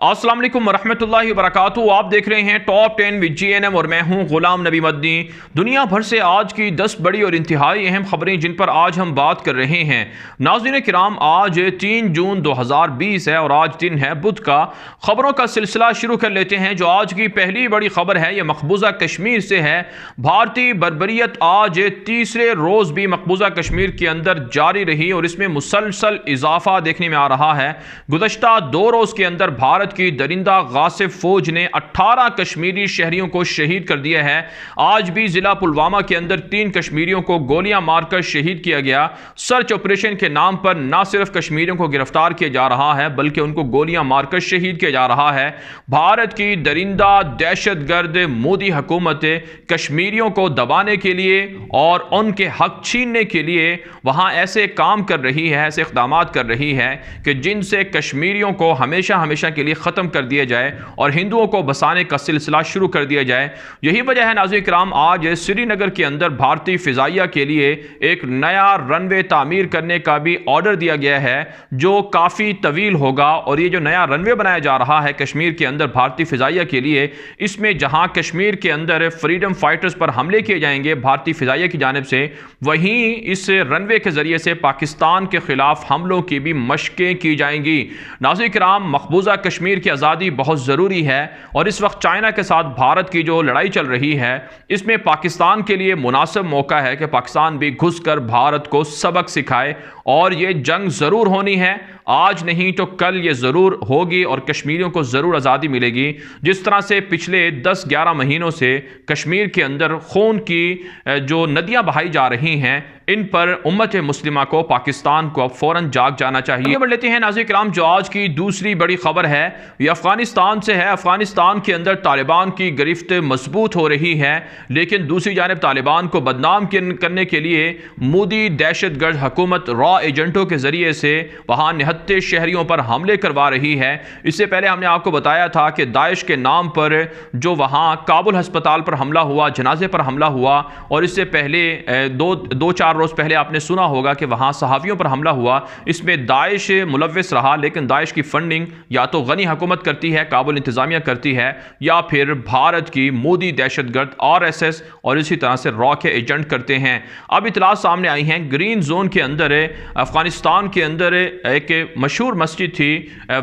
अस्सलाम वालेकुम रहमतुल्लाहि व बरकातुहू। आप देख रहे हैं टॉप 10 विद GNM और मैं हूं गुलाम नबी मदनी। दुनिया भर से आज की 10 बड़ी और इंतहाई अहम खबरें जिन पर आज हम बात कर रहे हैं। नाज़रीन किराम, आज 3 जून 2020 है और आज दिन है बुध का। खबरों का सिलसिला शुरू कर लेते हैं। जो आज की पहली बड़ी खबर है ये मकबूजा कश्मीर से है। भारतीय बर्बरियत आज तीसरे रोज़ भी मकबूजा कश्मीर के अंदर जारी रही और इसमें मुसलसल इजाफा देखने में आ रहा है। गुज़श्ता 2 रोज़ के अंदर भारत की दरिंदा गासिब फौज ने 18 कश्मीरी शहरियों को शहीद कर दिया है। आज भी जिला पुलवामा के अंदर 3 कश्मीरियों को गोलियां मारकर शहीद किया गया। सर्च ऑपरेशन के नाम पर न सिर्फ कश्मीरियों को गिरफ्तार किया जा रहा है बल्कि उनको गोलियां मारकर शहीद किया जा रहा है। भारत की दरिंदा दहशतगर्द मोदी हुकूमत कश्मीरियों को दबाने के लिए और उनके हक छीनने के लिए वहां ऐसे काम कर रही है, ऐसे इक़दाम कर रही है कि जिनसे कश्मीरियों को हमेशा हमेशा के लिए ख़त्म कर दिया जाए और हिंदुओं को बसाने का सिलसिला शुरू कर दिया जाए। यही वजह है नाज़रीन किराम, आज श्रीनगर के अंदर भारतीय फ़िज़ाइया के लिए एक नया रनवे तामीर करने का भी ऑर्डर दिया गया है जो काफ़ी तवील होगा। और ये जो नया रनवे बनाया जा रहा है कश्मीर के अंदर भारतीय फ़िज़ाइया के लिए, इसमें जहां कश्मीर के अंदर फ्रीडम फाइटर्स पर हमले किए जाएंगे भारतीय फ़िज़ाइया की जानिब से, वहीं इस रनवे के ज़रिए से पाकिस्तान के ख़िलाफ़ हमलों की भी मशक़ें की जाएंगी। नाज़रीन किराम, मकबूजा कश्मीर की आज़ादी बहुत ज़रूरी है और इस वक्त चाइना के साथ भारत की जो लड़ाई चल रही है इसमें पाकिस्तान के लिए मुनासिब मौका है कि पाकिस्तान भी घुसकर भारत को सबक सिखाए। और ये जंग ज़रूर होनी है, आज नहीं तो कल ये ज़रूर होगी और कश्मीरियों को ज़रूर आज़ादी मिलेगी। जिस तरह से पिछले 10-11 महीनों से कश्मीर के अंदर खून की जो नदियां बहाई जा रही हैं, इन पर उम्मत मुस्लिमा को, पाकिस्तान को अब फ़ौरन जाग जाना चाहिए। बढ़ लेते हैं नाज़रीन किराम, जो आज की दूसरी बड़ी खबर है ये अफ़गानिस्तान से है। अफ़गानिस्तान के अंदर तालिबान की गिरफ्त मजबूत हो रही है, लेकिन दूसरी जानब तालिबान को बदनाम करने के लिए मोदी दहशतगर्द हुकूमत रॉ एजेंटों के ज़रिए से वहाँ निहत्ते शहरियों पर हमले करवा रही है। इससे पहले हमने आपको बताया था कि दाइश के नाम पर जो वहाँ काबुल हस्पताल पर हमला हुआ, जनाजे पर हमला हुआ, और इससे पहले दो चार रोज़ पहले आपने सुना होगा कि वहाँ सहाफ़ियों पर हमला हुआ। इसमें दाइश मुलव्विस रहा, लेकिन दाइश की फंडिंग या तो गनी हुकूमत करती है, काबुल इंतज़ामिया करती है, या फिर भारत की मोदी दहशतगर्द RSS और इसी तरह से रॉ के एजेंट करते हैं। अब इतला सामने आई हैं, ग्रीन जोन के अंदर अफ़गानिस्तान के अंदर एक मशहूर मस्जिद थी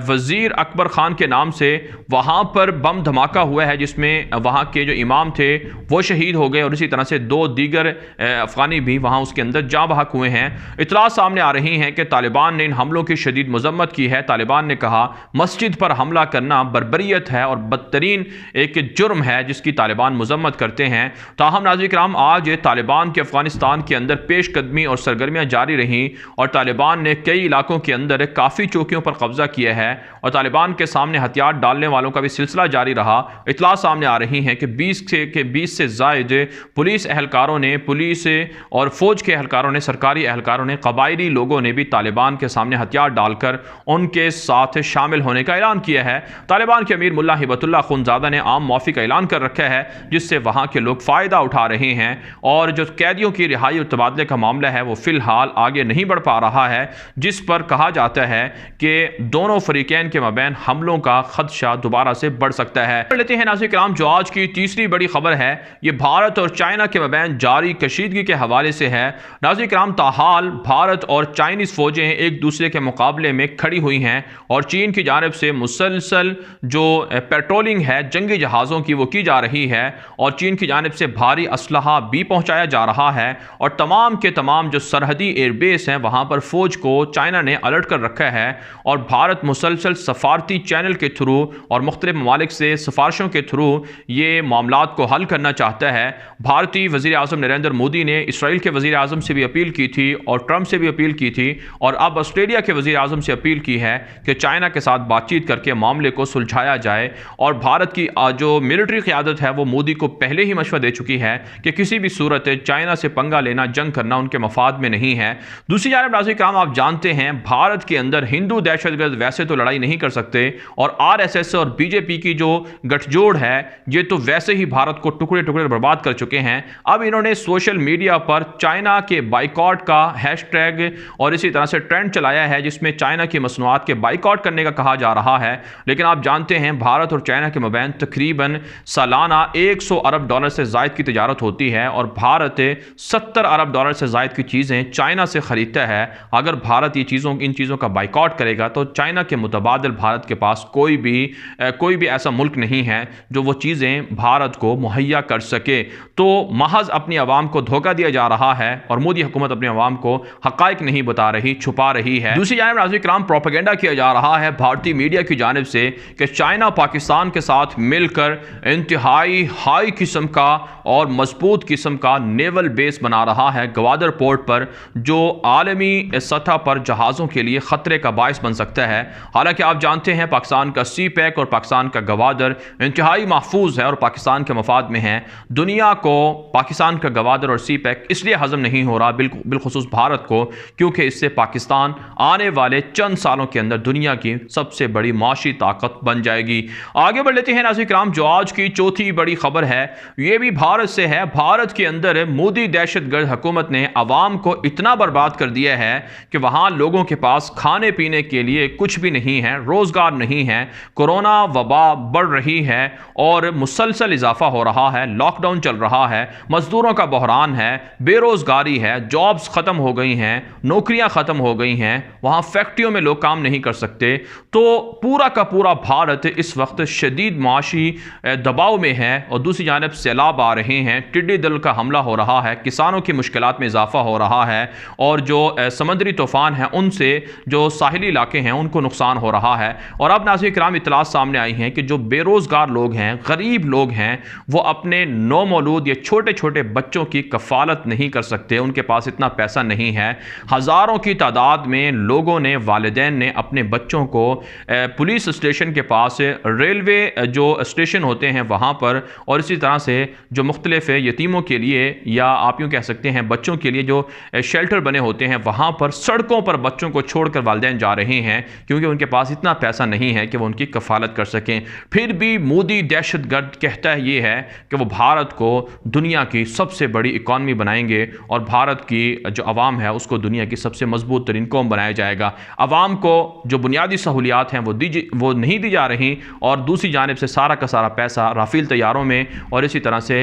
वज़ीर अकबर ख़ान के नाम से, वहाँ पर बम धमाका हुआ है जिसमें वहाँ के जो इमाम थे वो शहीद हो गए और इसी तरह से 2 दीगर अफ़गानी भी वहाँ उसके अंदर जाँ बहक हुए हैं। इतला सामने आ रही हैं कि तालिबान ने इन हमलों की शदीद मज़म्मत की है। तालिबान ने कहा मस्जिद पर हमला करना बर्बरियत है और बदतरीन एक जुर्म है जिसकी तालिबान मज़म्मत करते हैं। ताहम नाज़रीन किराम, आज तालिबान के अफ़गानिस्तान के अंदर पेशकदमी और सरगर्मियाँ जारी रहीं और तालिबान ने कई इलाकों के अंदर काफ़ी चौकियों पर कब्ज़ा किया है और तालिबान के सामने हथियार डालने वालों का भी सिलसिला जारी रहा। इतला सामने आ रही है कि 20 से ज़ायद पुलिस एहलकारों ने, पुलिस और फ़ौज के एहलकारों ने, सरकारी एहलकारों ने, कबायली लोगों ने भी तालिबान के सामने हथियार डालकर उनके साथ शामिल होने का ऐलान किया है। तालिबान के अमीर मुल्ला हिबतुल्लाह खुंजादा ने आम माफ़ी का ऐलान कर रखा है जिससे वहाँ के लोग फ़ायदा उठा रहे हैं और जो कैदियों की रिहाई और तबादले का मामला है वो फ़िलहाल आगे नहीं बढ़ पा रहा है, जिस पर कहा जाता है कि दोनों फरीकैन के मबैन हमलों का खदशा दोबारा से बढ़ सकता है। पढ़ लेते हैं नाज़रीन किराम, जो आज की तीसरी बड़ी खबर है ये भारत और चाइना के मबैन जारी कशीदगी के हवाले से है। नाज़रीन किराम, ताहाल भारत और चाइनीज़ फ़ौजें एक दूसरे के मुकाबले में खड़ी हुई हैं और चीन की जानिब से मुसलसल जो पेट्रोलिंग है जंगी जहाज़ों की वो की जा रही है और चीन की जानिब से भारी असलहा भी पहुँचाया जा रहा है और तमाम के तमाम जो सरहदी एयरबेस हैं वहाँ पर फ़ौज को चाइना ने अलर्ट कर रखा है और भारत मुसलसल सफारती चैनल के थ्रू और मुख्तलिफ ममालिक से सिफारिशों के थ्रू ये मामलात को हल करना चाहता है। भारतीय वज़ीर आज़म नरेंद्र मोदी ने इसराइल के वज़ीर आज़म से भी अपील की थी और ट्रंप से भी अपील की थी और अब ऑस्ट्रेलिया के वज़ीर आज़म से अपील की है कि चाइना के साथ बातचीत करके मामले को सुलझाया जाए। और भारत की जो मिलिट्री क़यादत है वो मोदी को पहले ही मशवरा दे चुकी है कि किसी भी सूरत चाइना से पंगा लेना, जंग करना उनके मफाद में नहीं है। दूसरी जानब नाज़रीन किराम, आप जानते हैं भारत के के अंदर हिंदू दहशतगर्द वैसे तो लड़ाई नहीं कर सकते, और आरएसएस और बीजेपी की जो गठजोड़ है ये तो वैसे ही भारत को टुकड़े टुकड़े बर्बाद कर चुके हैं। अब इन्होंने सोशल मीडिया पर चाइना के बाइकॉट का हैशटैग और इसी तरह से ट्रेंड चलाया है जिसमें चाइना की मसनूआत के बाइकॉट करने का कहा जा रहा है। लेकिन आप जानते हैं भारत और चाइना के मबैन तकरीबन सालाना 100 अरब डॉलर से ज़ायद की तिजारत होती है, और भारत 70 अरब डॉलर से ज़ायद की चीज़ें चाइना से ख़रीदता है। अगर भारत इन चीज़ों का बाइकॉट करेगा तो चाइना के मुतबादिल भारत के पास कोई भी ऐसा मुल्क नहीं है जो वो चीज़ें भारत को मुहैया कर सके। तो महज अपनी आवाम को धोखा दिया जा रहा है और मोदी हुकूमत अपनी आवाम को हक़ाइक़ नहीं बता रही, छुपा रही है। दूसरी जानिब नाज़रीन किराम प्रोपेगेंडा किया जा रहा है भारतीय मीडिया की जानिब से कि चाइना पाकिस्तान के साथ मिलकर इंतहाई हाई किस्म का और मजबूत किस्म का नेवल बेस बना रहा है गवादर पोर्ट पर, जो आलमी सतह पर जहाज़ों के लिए ख़तरे का बायस बन सकता है। हालांकि आप जानते हैं पाकिस्तान का सी पैक और पाकिस्तान का गवादर इंतहाई महफूज है और पाकिस्तान के मफाद में है। दुनिया को पाकिस्तान का गवादर और सी पैक इसलिए हजम नहीं हो रहा, बिलखुसूस भारत को, क्योंकि इससे पाकिस्तान आने वाले चंद सालों के अंदर दुनिया की सबसे बड़ी माशी ताकत बन जाएगी। आगे बढ़ लेते हैं नाज़रीन किराम, जो आज की चौथी बड़ी खबर है ये भी भारत से है। भारत के अंदर मोदी दहशतगर्द हुकूमत ने अवाम को इतना बर्बाद कर दिया है कि वहां लोगों के पास खाने पीने के लिए कुछ भी नहीं है, रोजगार नहीं है, कोरोना वबा बढ़ रही है और मुसलसल इजाफा हो रहा है, लॉकडाउन चल रहा है, मजदूरों का बहरान है, बेरोजगारी है, जॉब्स खत्म हो गई हैं, नौकरियां खत्म हो गई हैं, वहां फैक्ट्रियों में लोग काम नहीं कर सकते। तो पूरा का पूरा भारत इस वक्त शदीद माशी दबाव में है और दूसरी जानब सैलाब आ रहे हैं, टिड्डी दल का हमला हो रहा है, किसानों की मुश्किलात में इजाफा हो रहा है और जो समंदरी तूफान है उनसे जो साहिली इलाके हैं उनको नुकसान हो रहा है। और अब नाज़रीन किराम इतलात सामने आई हैं कि जो बेरोज़गार लोग हैं, गरीब लोग हैं, वो अपने नौमौलूद या छोटे छोटे बच्चों की कफ़ालत नहीं कर सकते, उनके पास इतना पैसा नहीं है। हज़ारों की तादाद में लोगों ने, वालिदैन ने अपने बच्चों को पुलिस स्टेशन के पास, रेलवे जो स्टेशन होते हैं वहाँ पर, और इसी तरह से जो मुख्तलिफ यतीमों के लिए या आप यूँ कह सकते हैं बच्चों के लिए जो शेल्टर बने होते हैं वहाँ पर सड़कों पर बच्चों को छोड़कर वालिदैन जा रहे हैं क्योंकि उनके पास इतना पैसा नहीं है कि वो उनकी कफ़ालत कर सकें। फिर भी मोदी दहशतगर्द कहता है ये है कि वो भारत को दुनिया की सबसे बड़ी इकॉनमी बनाएंगे और भारत की जो आवाम है उसको दुनिया की सबसे मजबूत तरीन कौम बनाया जाएगा। आवाम को जो बुनियादी सहूलियात हैं वो नहीं दी जा रही और दूसरी जानिब से सारा का सारा पैसा राफेल तैयारों में और इसी तरह से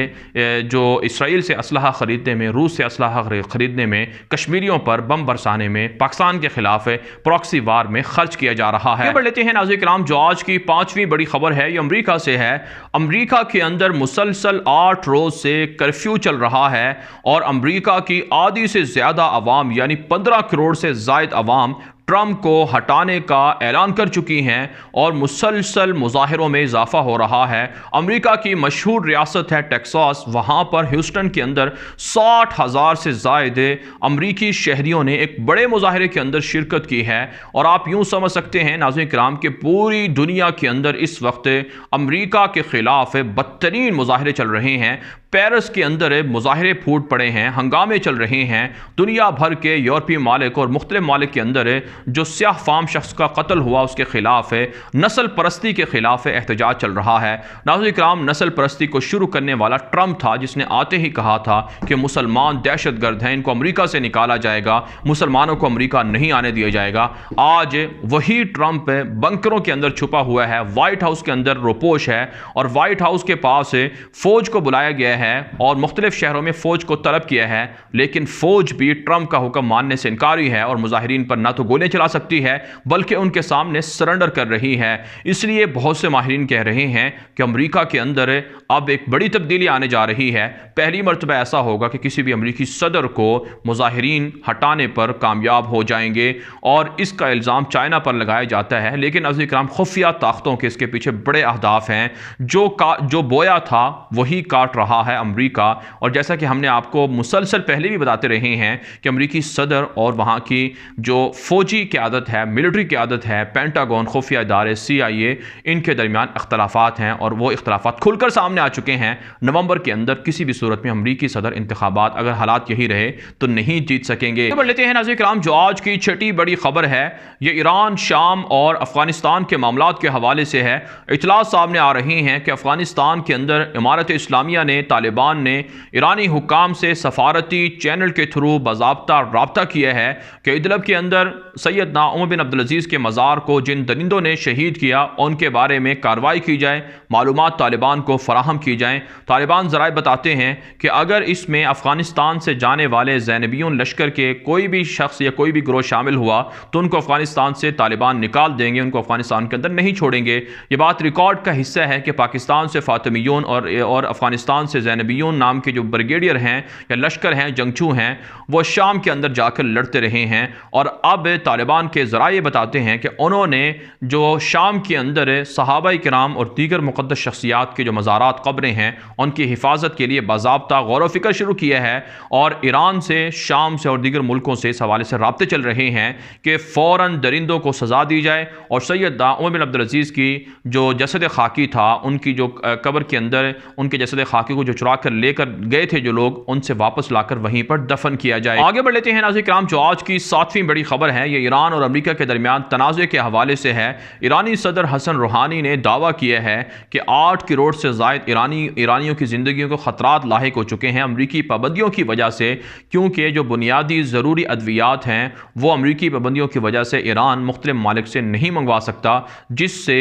जो इसराइल से असलहा ख़रीदने में, रूस से असलहा ख़रीदने में, कश्मीरियों पर बम बरसाने में, पाकिस्तान के खिलाफ प्रॉक्सी वार में खर्च किया जा रहा है। बढ़ लेते हैं नाज़रीन किराम, जो आज की पांचवी बड़ी खबर है ये अमेरिका से है। अमेरिका के अंदर मुसलसल 8 रोज से कर्फ्यू चल रहा है और अमेरिका की आधी से ज्यादा आवाम यानी 15 करोड़ से जायद आवाम ट्रंप को हटाने का ऐलान कर चुकी हैं और मुसलसल मुजाहिरों में इजाफा हो रहा है। अमेरिका की मशहूर रियासत है टेक्सास, वहाँ पर ह्यूस्टन के अंदर 60,000 से ज़ायद अमरीकी शहरियों ने एक बड़े मुजाहरे के अंदर शिरकत की है। और आप यूँ समझ सकते हैं नाज़रीन किराम कि पूरी दुनिया के अंदर इस वक्त अमरीका के ख़िलाफ़ बदतरीन मुजाहरे चल रहे हैं। पेरिस के अंदर मुजाहरे फूट पड़े हैं, हंगामे चल रहे हैं। दुनिया भर के यूरोपीय मालिक और मुख्तलिफ मालिक के अंदर जो स्याह फाम शख्स का कत्ल हुआ उसके खिलाफ नस्ल परस्ती के खिलाफ एहतजाज चल रहा है। नाज़रीन किराम, नस्ल परस्ती को शुरू करने वाला ट्रंप था जिसने आते ही कहा था कि मुसलमान दहशतगर्द हैं, इनको अमेरिका से निकाला जाएगा, मुसलमानों को अमेरिका नहीं आने दिया जाएगा। आज वही ट्रंप बंकरों के अंदर छुपा हुआ है, व्हाइट हाउस के अंदर रोपोश है और व्हाइट हाउस के पास फौज को बुलाया गया है और मुख्तलिफ शहरों में फौज को तलब किया है, लेकिन फौज भी ट्रंप का हुक्म मानने से इनकारी है और मुजाहिरीन पर ना तो गोलियां चला सकती है बल्कि उनके सामने सरेंडर कर रही है। इसलिए बहुत से माहिरीन कह रहे हैं कि अमेरिका के अंदर अब एक बड़ी तब्दीली आने जा रही है। पहली मर्तबा ऐसा होगा कि किसी भी अमेरिकी सदर को मुजाहिरीन हटाने पर कामयाब हो जाएंगे और इसका इल्ज़ाम चाइना पर लगाया जाता है। लेकिन नाज़रीन किराम, खुफिया ताकतों के इसके पीछे बड़े अहदाफ हैं। जो बोया था वही काट रहा है अमेरिका। और जैसा कि हमने आपको मुसलसल पहले भी बताते रहे हैं कि अमेरिकी सदर और वहाँ की जो फौजी फ़ौजी क़यादत है, मिलिट्री क़यादत है, पेंटागन, खुफिया इदारे, CIA, इनके दरमियान इख्तलाफात हैं और वो इख्तलाफात खुलकर सामने आ चुके हैं। नवंबर के अंदर किसी भी सूरत में अमरीकी सदर इंतखाबात अगर हालात यही रहे तो नहीं जीत सकेंगे। खबर लेते हैं नाज़रीन किराम, जो आज की छठी बड़ी खबर है ये ईरान, शाम और अफगानिस्तान के मामलात के हवाले से है। इतलात सामने आ रही हैं कि अफगानिस्तान के अंदर इमारत इस्लामिया ने, तालिबान ने ईरानी हुक्काम से सफारती चैनल के थ्रू बाज़ाब्ता राब्ता किया है कि इदलब के अंदर सैयदना उमर बिन अब्दुल अजीज़ के मज़ार को जिन दरिंदों ने शहीद किया उनके बारे में कार्रवाई की जाए, मालूमात तालिबान को फराहम की जाएँ। तालिबान ज़राए बताते हैं कि अगर इसमें अफ़गानिस्तान से जाने वाले ज़ैनबियों लश्कर के कोई भी शख्स या कोई भी गिरोह शामिल हुआ तो उनको अफ़गानिस्तान से तालिबान निकाल देंगे, उनको अफ़गानिस्तान के अंदर नहीं छोड़ेंगे। ये बात रिकॉर्ड का हिस्सा है कि पाकिस्तान से फ़ातिमियों और अफ़गानिस्तान से ज़ैनबियों नाम के जो ब्रिगेडियर हैं या लश्कर हैं, जंगजू हैं, वो शाम के अंदर जाकर लड़ते रहे हैं। और अब तालिबान के ज़राए बताते हैं कि उन्होंने जो शाम के अंदर सहाबाए किराम और दीगर मुक़द्दस शख्सियात के जो मज़ारात, क़ब्रें हैं, उनकी हिफाजत के लिए बाज़ाब्ता गौर व फ़िक्र शुरू किया है। और ईरान से, शाम से और दीगर मुल्कों से इस हवाले से राब्ते चल रहे हैं कि फ़ौरन दरिंदों को सज़ा दी जाए और सैयदना उमर बिन अब्दुल अजीज़ की जो जसद खाकी था, उनकी जो कब्र के अंदर उनके जसद खाकी को जो चुरा कर लेकर गए थे जो लोग, उनसे वापस लाकर वहीं पर दफन किया जाए। आगे बढ़ लेते हैं नाज़रीन किराम, जो आज की 7वीं बड़ी खबर है ये ईरान और अमेरिका के दरमियान तनाज़े के हवाले से है। ईरानी सदर हसन रूहानी ने दावा किया है कि 8 करोड़ से ज़ायद ईरानियों की ज़िंदगी को ख़तरात लाहिक हो चुके हैं अमरीकी पाबंदियों की वजह से, क्योंकि जो बुनियादी ज़रूरी अद्वियात हैं वो अमरीकी पाबंदियों की वजह से ईरान मुख्तलिफ मालिक से नहीं मंगवा सकता, जिससे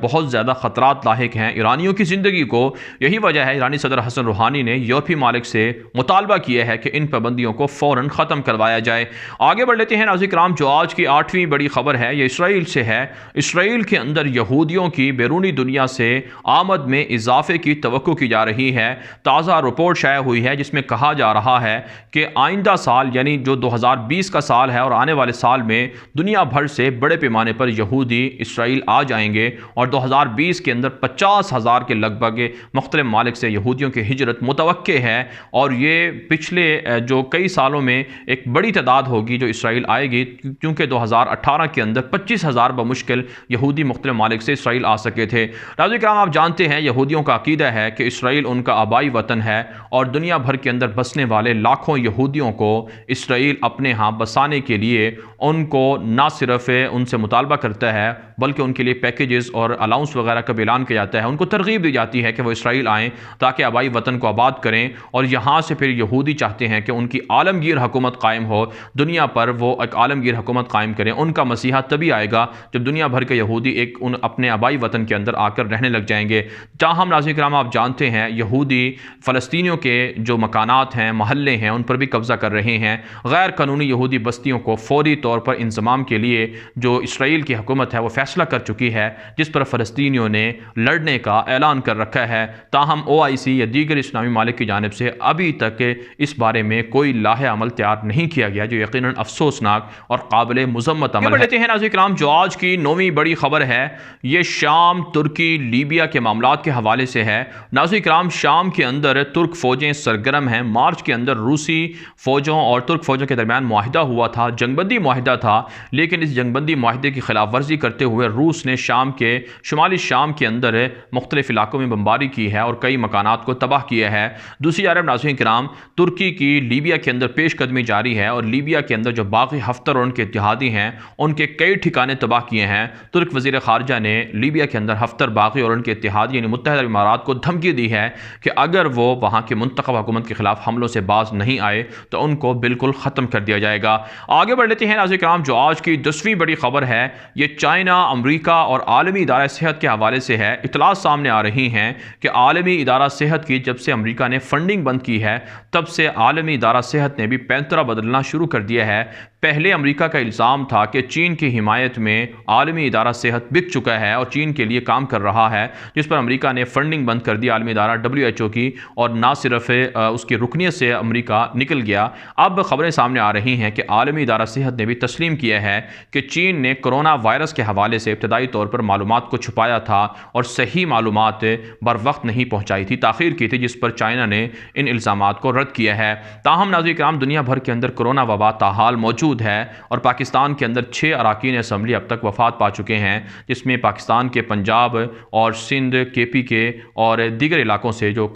बहुत ज़्यादा ख़तरात लाहिक हैं ईरानियों की ज़िंदगी को। यही वजह है ईरानी सदर हसन रूहानी ने यूरोपीय मालिक से मुतालबा किया है कि इन पाबंदियों को फ़ौरन ख़त्म करवाया जाए। आगे बढ़ लेते हैं नाज़रीन किराम, जो आज की 8वीं बड़ी खबर है ये इसराइल से है। इसराइल के अंदर यहूदियों की बैरूनी दुनिया से आमद में इजाफे की तवक्को की जा रही है। ताज़ा रिपोर्ट शाया हुई है जिसमें कहा जा रहा है कि आइंदा साल यानी जो 2020 का साल है और आने वाले साल में दुनिया भर से बड़े पैमाने पर यहूदी इसराइल आ जाएंगे और 2020 के अंदर 50,000 के लगभग मुख्तलिफ मालिक से यहूदियों की हिजरत मुतवक्के है। और ये पिछले जो कई सालों में एक बड़ी तादाद होगी जो इसराइल आएगी, क्योंकि 2018 के अंदर 25,000 बमुश्किल यहूदी मुख्तलिफ मालिक से इसराइल आ सके थे। नाज़रीन किराम, आप जानते हैं यहूदियों का अकीदा है कि इसराइल उनका आबाई वतन है और दुनिया भर के अंदर बसने वाले लाखों यहूदियों को इसराइल अपने यहाँ बसाने के लिए उनको ना सिर्फ उनसे मुतालबा करता है बल्कि उनके लिए पैकेजेस और अलाउंस वगैरह का भी ऐलान किया जाता है। उनको तरगीब दी जाती है कि वो इसराइल आएँ ताकि आबाई वतन को आबाद करें। और यहाँ से फिर यहूदी चाहते हैं कि उनकी आलमगीर हुकूमत कायम हो, दुनिया पर वो एक आलमगीर हुकूमत कायम करें। उनका मसीहा तभी आएगा जब दुनिया भर के यहूदी एक उन अपने आबाई वतन के अंदर आकर रहने लग जाएंगे। ताहम नाज़रीन किराम, आप जानते हैं यहूदी फ़लस्तीनियों के जो मकानात हैं, महल्ले हैं, उन पर भी कब्ज़ा कर रहे हैं। गैर कानूनी यहूदी बस्तियों को फौरी तौर पर इंतज़ाम के लिए जो इसराइल की हुकूमत है वो फैसला कर चुकी है, जिस पर फ़लस्तीनियों ने लड़ने का ऐलान कर रखा है। ताहम OIC या दीगर इस्लामी मालिक की जानिब से अभी तक इस बारे में कोई लाहे अमल तैयार नहीं किया गया, जो यकीनन अफसोसनाक और काबिल मुज़म्मत अमल है। लेते हैं नाज़रीन किराम, जो आज की 9वीं बड़ी खबर है ये शाम, तुर्की, लीबिया के मामलात के हवाले से है। नाज़रीन किराम, शाम के अंदर तुर्क फ़ौजें सरगर्म हैं। मार्च के अंदर रूसी फ़ौजों और तुर्क फ़ौजों के दरमियान मुआहिदा हुआ था, जंगबंदी मुआहिदा था, लेकिन इस जंगबंदी मुआहिदे की खिलाफ वर्जी करते हुए रूस ने शाम के शुमाली शाम के अंदर मुख्तलिफ इलाकों में बमबारी की है और कई मकानात को तबाह किया है। दूसरी जानब नाज़रीन किराम, तुर्की की लीबिया के अंदर पेशकदमी जारी है और लीबिया के अंदर जो बाकी हफ्तर और उनके इत्तेहादी हैं उनके कई ठिकाने तबाह किए हैं। तुर्क वज़ीर ख़ारजा ने लीबिया के अंदर हफ्तर, बागी और उनके इत्तेहादी यानी मुत्तहिदा अरब इमारात को धमकी दी है कि अगर वो वहाँ की मुंतखब हुकूमत के खिलाफ हमलों से बाज नहीं आए तो उनको बिल्कुल ख़त्म कर दिया जाएगा। आगे बढ़ लेते हैं नाज़रीन किराम, जो आज की 10वीं बड़ी खबर है ये चाइना, अमरीका और आलमी इदारा सेहत के हवाले से है। इतलात सामने आ रही हैं कि आलमी इदारा सेहत की जब से अमरीका ने फंडिंग बंद की है तब से आलमी इदारा सेहत ने भी पैंतरा बदलना शुरू कर दिया है। पहले अमरीका का इल्ज़ाम था कि चीन की हिमायत में आलमी इदारा सेहत बिक चुका है और चीन के लिए काम कर रहा है, जिस पर अमरीका ने फंडिंग बंद कर दी आलमी इदारा WHO की, और ना सिर्फ उसकी रुकनीत से अमरीका निकल गया। अब ख़बरें सामने आ रही हैं कि आलमी इदारा सेहत ने भी तस्लीम किया है कि चीन ने कोरोना वायरस के हवाले से इब्तदाई तौर पर मालूमात को छुपाया था और सही मालूमात बर वक्त नहीं पहुँचाई थी, ताख़ीर की थी, जिस पर चाइना ने इन इल्ज़ामात को रद्द किया है। ताहम नाज़रीन किराम, दुनिया भर के अंदर कोरोना वबा ताहाल मौजूद मौजूद है और पाकिस्तान के अंदर 6 अरकान असम्बली अब तक वफ़ात पा चुके हैं, जिसमें पाकिस्तान के पंजाब और सिंध, KP के और दीगर इलाकों से जो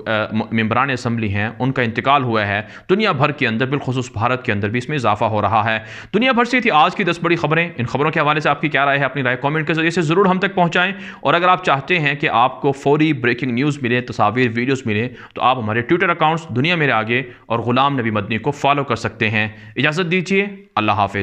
मेंबरान असम्बली हैं उनका इंतकाल हुआ है। दुनिया भर के अंदर बिलखुसूस भारत के अंदर भी इसमें इजाफा हो रहा है। दुनिया भर से थी आज की 10 बड़ी खबरें। इन खबरों के हवाले से आपकी क्या राय है? अपनी राय कमेंट के जरिए से ज़रूर हम तक पहुँचाएँ। और अगर आप चाहते हैं कि आपको फौरी ब्रेकिंग न्यूज़ मिले, तस्वीर, वीडियोज़ मिले, तो आप हमारे ट्विटर अकाउंट्स दुनिया मेरे आगे और ग़ुलाम नबी मदनी को फॉलो कर सकते हैं। इजाज़त दीजिए, अल्लाह हाफ़िज़।